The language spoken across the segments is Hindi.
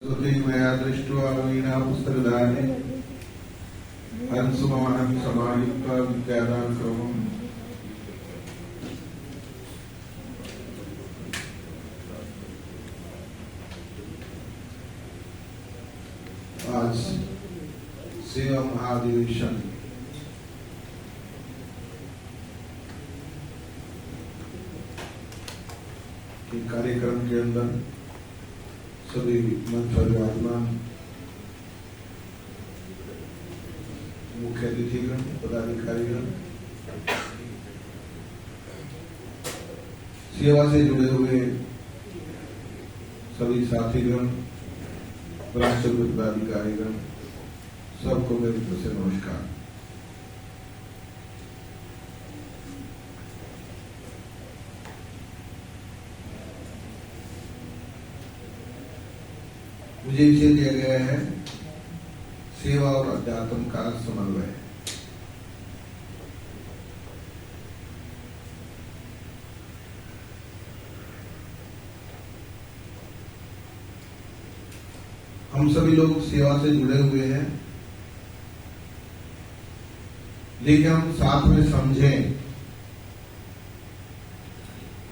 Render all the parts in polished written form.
मया दृष्ट्वा वीणापुस्तकदाने हंसमानं समायुक्ता विद्यादानक्रमम्। आज सेवा महाधिवेशन के कार्यक्रम के अंदर सभी मंच पर विराजमान मुख्य अतिथिगण, पदाधिकारीगण, सेवा से जुड़े हुए सभी साथीगण, राष्ट्र पदाधिकारीगण, सबको मेरी तरफ से नमस्कार। मुझे इसे दिया गया है सेवा और अध्यात्म का समन्वय। हम सभी लोग सेवा से जुड़े हुए हैं, लेकिन हम साथ में समझें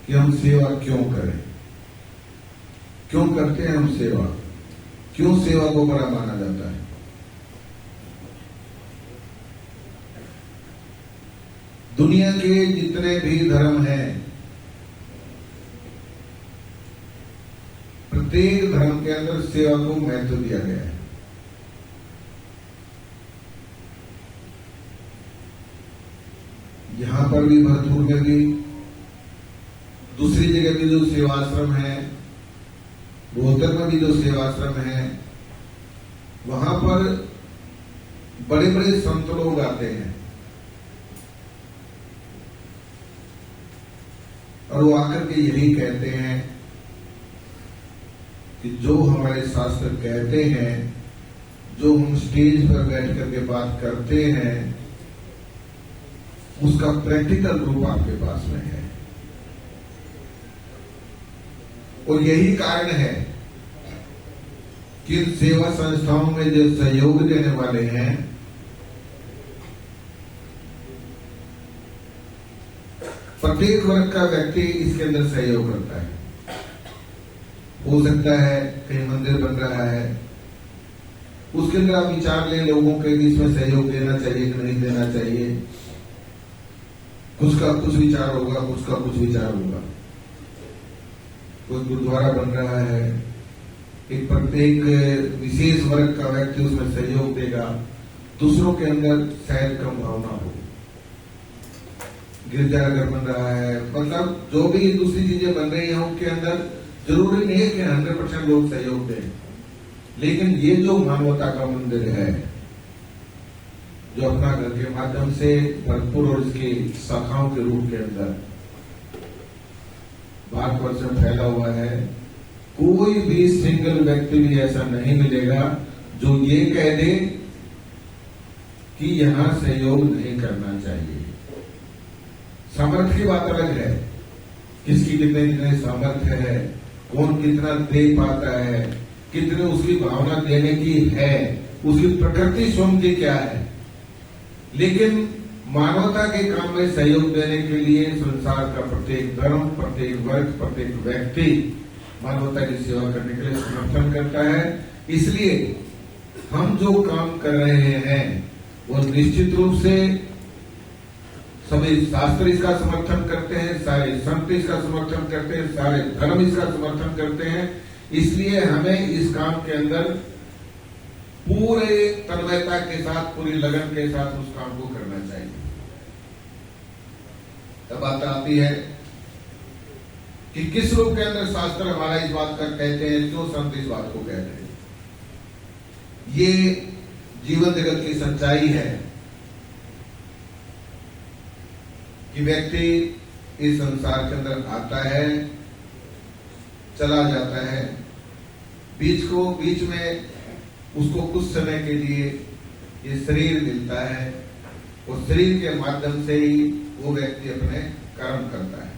कि हम सेवा क्यों करें, क्यों करते हैं हम सेवा, क्यों सेवा को बड़ा माना जाता है। दुनिया के जितने भी धर्म हैं, प्रत्येक धर्म के अंदर सेवा को महत्व दिया गया है। यहां पर भी भरतपुर में भी, दूसरी जगह भी जो सेवाश्रम है, बोधर में भी जो सेवाश्रम है, वहां पर बड़े बड़े संत लोग आते हैं और वो आकर के यही कहते हैं कि जो हमारे शास्त्र कहते हैं, जो हम स्टेज पर बैठ करके बात करते हैं, उसका प्रैक्टिकल रूप आपके पास में है। और यही कारण है कि इन सेवा संस्थाओं में जो सहयोग देने वाले हैं, प्रत्येक वर्ग का व्यक्ति इसके अंदर सहयोग करता है। हो सकता है कहीं मंदिर बन रहा है, उसके अंदर आप विचार लें लोगों के कि इसमें सहयोग देना चाहिए कि नहीं देना चाहिए। कुछ का कुछ विचार होगा, कुछ का कुछ विचार होगा। कोई गुरुद्वारा बन रहा है, एक प्रत्येक विशेष वर्ग का व्यक्ति उसमें सहयोग देगा, दूसरों के अंदर शायद कम भावना हो। गिरजाघर बन रहा है, मतलब जो भी दूसरी चीजें बन रही हैं उनके अंदर जरूरी नहीं है कि 100% लोग सहयोग दें, लेकिन ये जो मानवता का मंदिर है, जो अपना घर के माध्यम से भरतपुर और इसकी शाखाओं के रूप के अंदर भारतवर्ष में फैला हुआ है, कोई भी सिंगल व्यक्ति भी ऐसा नहीं मिलेगा जो ये कह दे कि यहां सहयोग नहीं करना चाहिए। सामर्थ्य की बात अलग है, किसकी कितने सामर्थ्य है, कौन कितना दे पाता है, कितने उसकी भावना देने की है, उसकी प्रकृति स्वयं की क्या है। लेकिन मानवता के काम में सहयोग देने के लिए संसार का प्रत्येक धर्म, प्रत्येक वर्ग, प्रत्येक व्यक्ति मानवता की सेवा करने के लिए समर्थन करता है। इसलिए हम जो काम कर रहे हैं वो निश्चित रूप से सभी शास्त्र इसका समर्थन करते हैं, सारे संत इसका समर्थन करते हैं, सारे धर्म इसका समर्थन करते हैं। इसलिए हमें इस काम के अंदर पूरे तन्मयता के साथ, पूरी लगन के साथ उस काम को करना चाहिए। तब बात आती है कि किस रूप के अंदर शास्त्र हमारा इस बात का कहते हैं, क्यों संत इस बात को कहते हैं। ये जीवन जगत की सच्चाई है कि व्यक्ति इस संसार के अंदर आता है, चला जाता है, बीच में उसको कुछ समय के लिए ये शरीर मिलता है, और शरीर के माध्यम से ही वो व्यक्ति अपने कर्म करता है।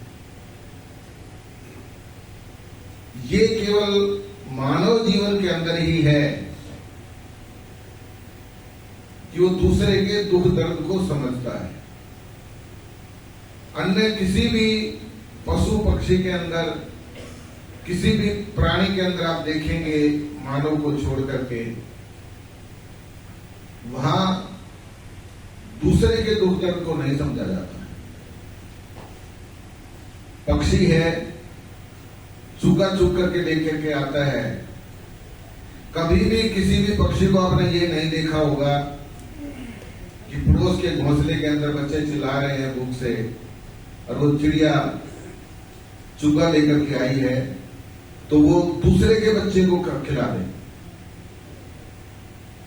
ये केवल मानव जीवन के अंदर ही है कि वो दूसरे के दुख दर्द को समझता है। अन्य किसी भी पशु पक्षी के अंदर, किसी भी प्राणी के अंदर आप देखेंगे मानव को छोड़ करके, वहां दूसरे के दुख दर्द को नहीं समझा जाता है। पक्षी है, चुका चुक करके लेकर के आता है। कभी भी किसी भी पक्षी को आपने ये नहीं देखा होगा कि पड़ोस के घोंसले के अंदर बच्चे चिल्ला रहे हैं भूख से और वो चिड़िया चुका लेकर के आई है तो वो दूसरे के बच्चे को खिला दे।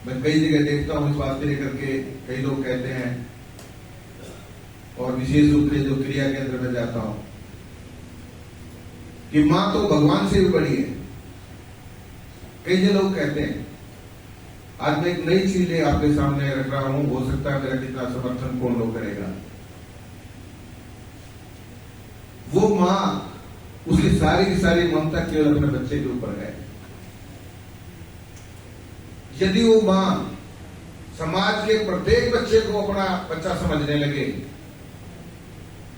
मैं कई जगह देखता हूं इस बात को लेकर के, कई लोग कहते हैं, और विशेष रूप से जो क्रिया केंद्र में जाता हूं, कि मां तो भगवान से भी बड़ी है। कई जो लोग कहते हैं, आज मैं एक नई चीज आपके सामने रख रहा हूं, हो सकता है मेरा कितना समर्थन कौन लोग करेगा। वो मां, उसकी सारी की सारी ममता केवल अपने बच्चे के ऊपर है। यदि वो मां समाज के प्रत्येक बच्चे को अपना बच्चा समझने लगे,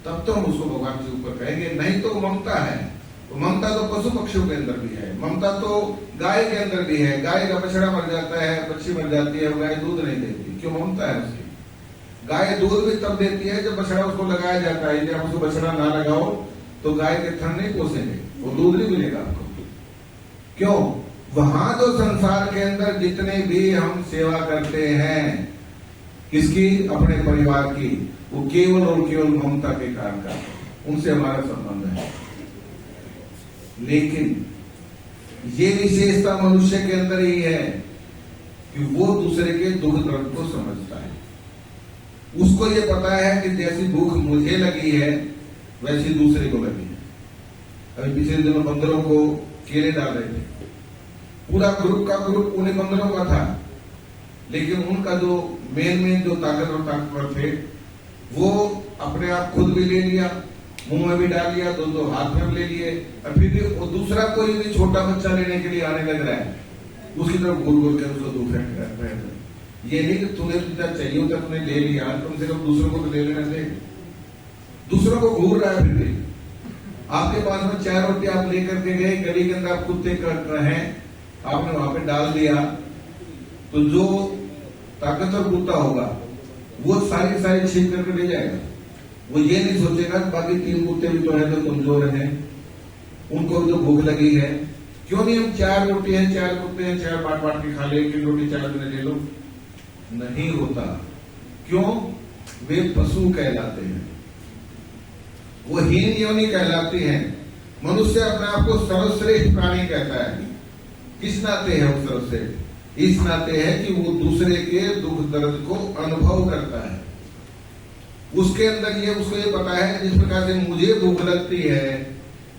तब तो हम उसको भगवान के ऊपर कहेंगे। नहीं तो ममता है, तो ममता तो पशु पक्षियों के अंदर भी है, ममता तो गाय के अंदर भी है। गाय का बछड़ा मर जाता है, बच्ची मर जाती है, गाय दूध नहीं देती, क्यों? ममता है उसकी। गाय दूध भी तब देती है जब बछड़ा उसको लगाया जाता है। यदि आप उसको बछड़ा ना लगाओ तो गाय के थन नहीं पोसेंगे, वो दूध नहीं मिलेगा आपको। क्यों? वहां तो संसार के अंदर जितने भी हम सेवा करते हैं, किसकी? अपने परिवार की, वो केवल और केवल ममता के कारण का, उनसे हमारा संबंध है। लेकिन ये विशेषता मनुष्य के अंदर ही है कि वो दूसरे के दुख दर्द को समझता है। उसको ये पता है कि जैसी भूख मुझे लगी है वैसी दूसरे को लगी है। अभी पिछले दिनों बंदरों को केले डाल रहे थे, पूरा ग्रुप का ग्रुप उन्हीं बंदरों का था, लेकिन उनका जो मेन जो ताकतवर थे वो अपने आप खुद भी ले लिया, मुंह में भी डाल लिया, दो हाथ में भी ले लिए, और फिर भी वो दूसरा कोई भी छोटा बच्चा लेने के लिए आने लग रहा है, उसकी तरफ घूर घूर कर उसको दूर फेंक रहा है। ये नहीं कि तुम्हें जितना चाहिए होता तुमने ले लिया, कम से कम दूसरों को तो ले लेना दे। दूसरों को घूर रहा है। फिर भी आपके पास में 4 रोटी आप लेकर के गए, गली के अंदर आप कुत्ते कट रहे हैं, आपने वहां पे डाल दिया, तो जो ताकतवर कुत्ता होगा वो सारी छीन करके ले जाएगा। वो ये नहीं सोचेगा बाकी 3 कुत्ते भी तो है जो कमजोर हैं, उनको भी तो भूख लगी है, क्यों नहीं हम 4 रोटी हैं, 4 कुत्ते हैं, 4 बांट के खा ले, 1 रोटी 4 दिन ले लो। नहीं होता। क्यों? वे पशु कहलाते हैं, वो हीन योनि कहलाती हैं। मनुष्य अपने आप को सर्वश्रेष्ठ प्राणी कहता है। किस नाते है वो सर्वश्रेष्ठ? इस नाते है कि वो दूसरे के दुख दर्द को अनुभव करता है। उसके अंदर ये, उसको ये पता है जिस प्रकार से मुझे भूख लगती है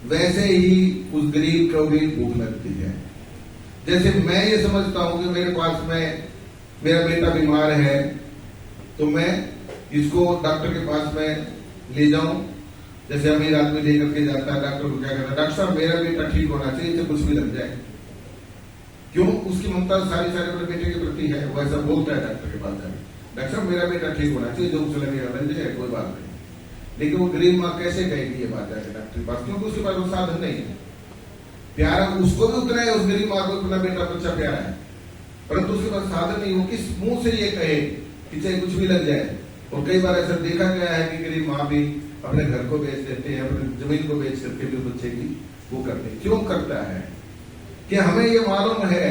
वैसे ही उस गरीब को भी भूख लगती है। जैसे मैं ये समझता हूं कि मेरे पास में मेरा बेटा बीमार है तो मैं इसको डॉक्टर के पास में ले जाऊं। जैसे अमीर आदमी लेकर के जाता है डॉक्टर को, क्या कहता है? डॉक्टर साहब मेरा बेटा ठीक होना चाहिए, इसे कुछ भी लग जाए। क्यों? उसकी ममता सारी अपने बेटे के प्रति है, वो ऐसा बोलता है डॉक्टर के पास जाकर, डॉक्टर साहब मेरा बेटा ठीक होना चाहिए, जो उसे लगेगा लग जाए, कोई बात नहीं। लेकिन वो गरीब माँ कैसे कहेगी ये बात जाकर डॉक्टर के पास? क्योंकि उसके पास वो साधन नहीं है। प्यारा उसको भी उतना है, उस गरीब माँ को अपना बेटा बच्चा प्यारा है, परंतु उसके पास साधन नहीं। वो किस मुंह से ये कहे कि चाहे कुछ भी लग जाए? और कई बार ऐसा देखा गया है कि गरीब माँ भी अपने घर को बेच देते हैं, अपनी जमीन को बेच करके भी बच्चे की वो करते हैं। क्यों करता है? कि हमें ये मालूम है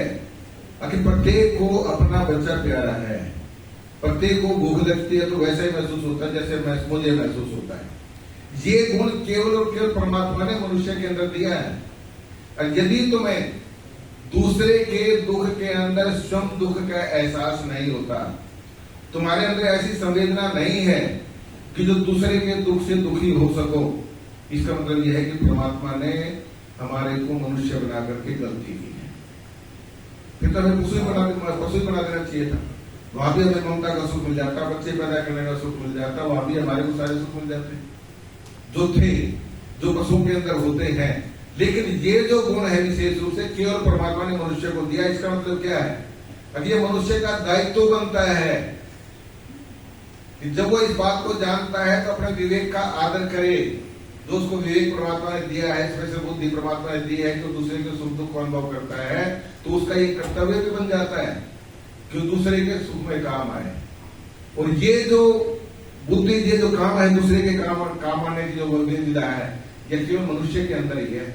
कि प्रत्येक को अपना बच्चा प्यारा है, प्रत्येक को भूख लगती है तो वैसा ही महसूस होता है जैसे मुझे महसूस होता है। ये गुण केवल और केवल परमात्मा ने मनुष्य के अंदर दिया है। और यदि तुम्हें दूसरे के दुख के अंदर स्वयं दुख का एहसास नहीं होता, तुम्हारे अंदर ऐसी संवेदना नहीं है कि जो दूसरे के दुख से दुखी हो सको, इसका मतलब यह है कि परमात्मा ने हमारे को मनुष्य बना करके गलती की है। फिर तो हमें पशु बना देना चाहिए था। वहां भी हमें ममता का सुख मिल जाता, बच्चे पैदा करने का सुख मिल जाता, वहां भी हमारे को सारे सुख मिल जाते जो थे, जो पशुओं के अंदर होते हैं। लेकिन ये जो गुण है विशेष रूप से केवल परमात्मा ने मनुष्य को दिया, इसका मतलब क्या है? अब ये मनुष्य का दायित्व बनता है कि जब वो इस बात को जानता है तो अपने विवेक का आदर करे। जो उसको विवेक परमात्मा ने दिया है, स्पेशल बुद्धि परमात्मा ने दी है कि दूसरे के सुख दुख को अनुभव करता है, तो उसका ये कर्तव्य भी बन जाता है कि दूसरे के सुख में काम आए। और ये जो बुद्धि, ये जो काम है दूसरे के काम आने की जो विधा है, यह केवल मनुष्य के अंदर ही है।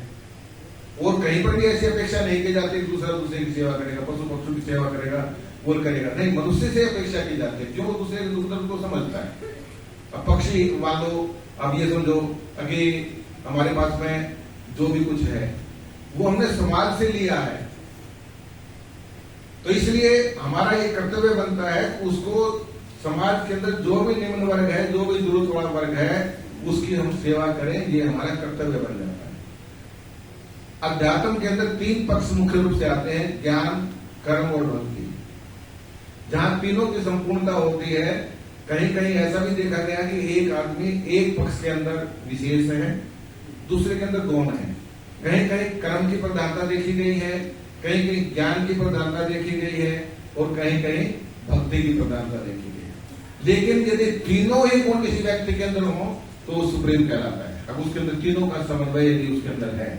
और कहीं पर भी ऐसी अपेक्षा नहीं की जाती कि दूसरा दूसरे की सेवा करेगा, पशु पक्षी की सेवा करेगा, वो करेगा नहीं, मनुष्य से अपेक्षा की जाती है। क्यों? दूसरे के दुख दर्द को समझता है। अब पक्षी मान लो, अब ये समझो अभी हमारे पास में जो भी कुछ है वो हमने समाज से लिया है, तो इसलिए हमारा ये कर्तव्य बनता है कि उसको समाज के अंदर जो भी निम्न वर्ग है, जो भी जरूरत वाला वर्ग है, उसकी हम सेवा करें, ये हमारा कर्तव्य बन जाता है। अध्यात्म के अंदर 3 पक्ष मुख्य रूप से आते हैं, ज्ञान, कर्म और भक्ति। जहां तीनों की संपूर्णता होती है, कहीं कहीं ऐसा भी देखा गया कि एक आदमी एक पक्ष के अंदर विशेष है, दूसरे के अंदर गौण है। कहीं कहीं कर्म की प्रधानता देखी गई है, कहीं कहीं ज्ञान की प्रधानता देखी गई है, और कहीं कहीं भक्ति की प्रधानता देखी गई है। लेकिन यदि तीनों ही गुण किसी व्यक्ति के अंदर हो तो वो सुप्रीम कहलाता है। अब उसके अंदर तीनों का समन्वय यदि उसके अंदर है